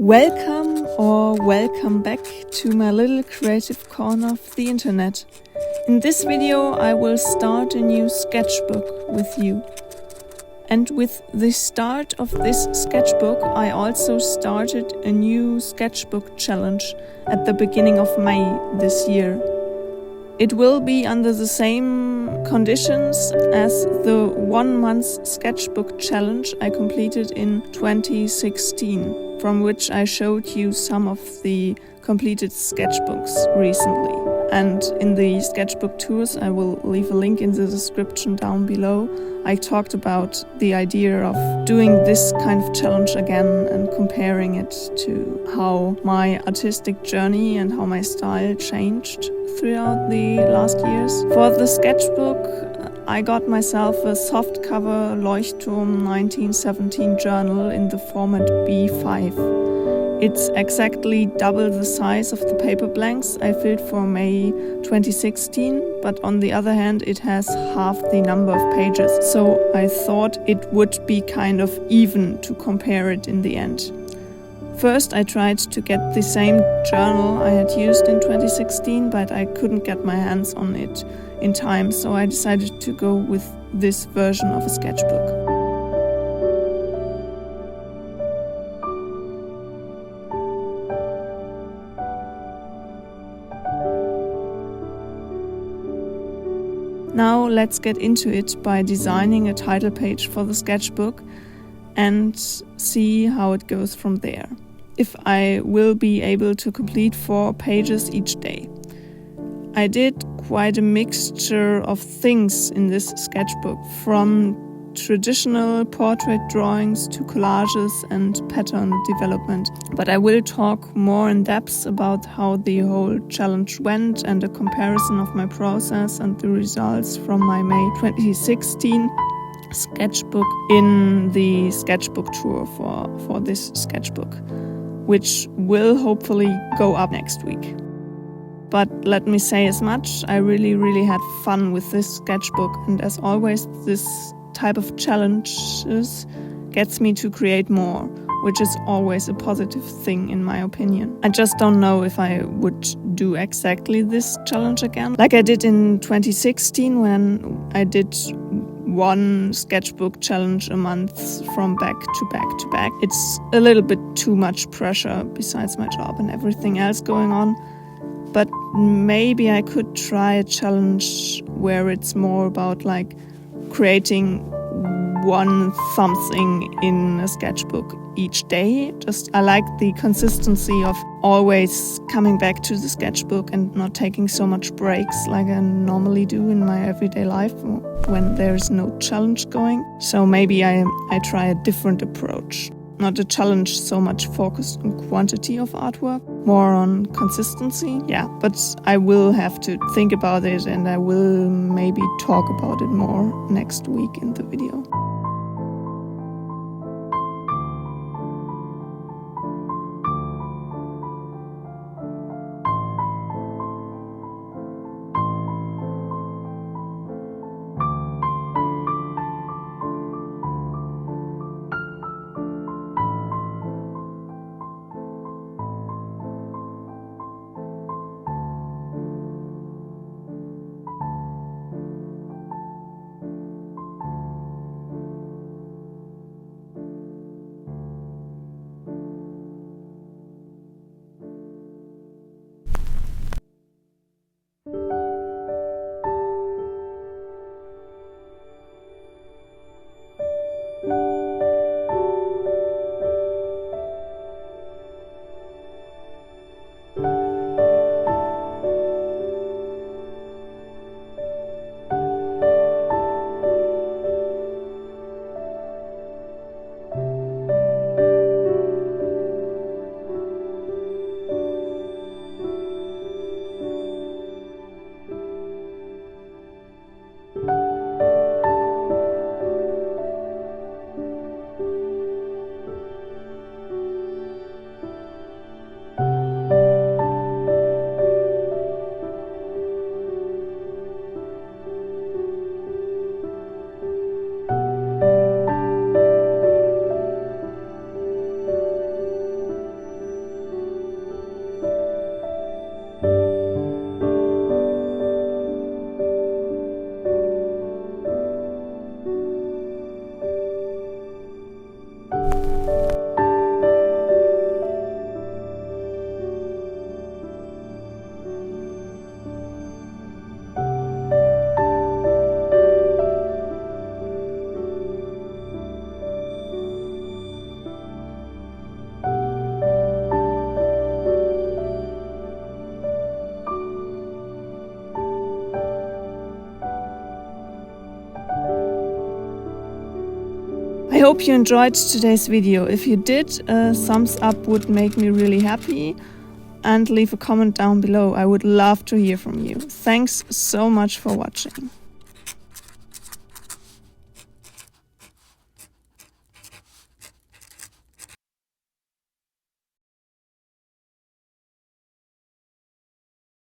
Welcome back to my little creative corner of the internet. In this video I will start a new sketchbook with you. And with the start of this sketchbook I also started a new sketchbook challenge at the beginning of May this year. It will be under the same conditions as the 1 month sketchbook challenge I completed in 2016, from which I showed you some of the completed sketchbooks recently. And in the sketchbook tours, I will leave a link in the description down below. I talked about the idea of doing this kind of challenge again and comparing it to how my artistic journey and how my style changed throughout the last years. For the sketchbook, I got myself a softcover Leuchtturm 1917 journal in the format B5. It's exactly double the size of the paper blanks I filled for May 2016, but on the other hand it has half the number of pages, so I thought it would be kind of even to compare it in the end. First I tried to get the same journal I had used in 2016, but I couldn't get my hands on it in time, so I decided to go with this version of a sketchbook. Now let's get into it by designing a title page for the sketchbook and see how it goes from there. If I will be able to complete 4 pages each day. I did quite a mixture of things in this sketchbook, from traditional portrait drawings to collages and pattern development. But I will talk more in depth about how the whole challenge went and a comparison of my process and the results from my May 2016 sketchbook in the sketchbook tour for this sketchbook, which will hopefully go up next week. But let me say as much, I really had fun with this sketchbook, and as always this type of challenges gets me to create more, which is always a positive thing in my opinion. I just don't know if I would do exactly this challenge again, like I did in 2016 when I did 1 sketchbook challenge a month from back to back to back. It's a little bit too much pressure besides my job and everything else going on. But maybe I could try a challenge where it's more about like creating one something in a sketchbook each day. I like the consistency of always coming back to the sketchbook and not taking so much breaks like I normally do in my everyday life when there's no challenge going. So maybe I try a different approach. Not a challenge so much focused on quantity of artwork, more on consistency. Yeah, but I will have to think about it and I will maybe talk about it more next week in the video. hope you enjoyed today's video. If you did, a thumbs up would make me really happy, and leave a comment down below. I would love to hear from you. Thanks so much for watching.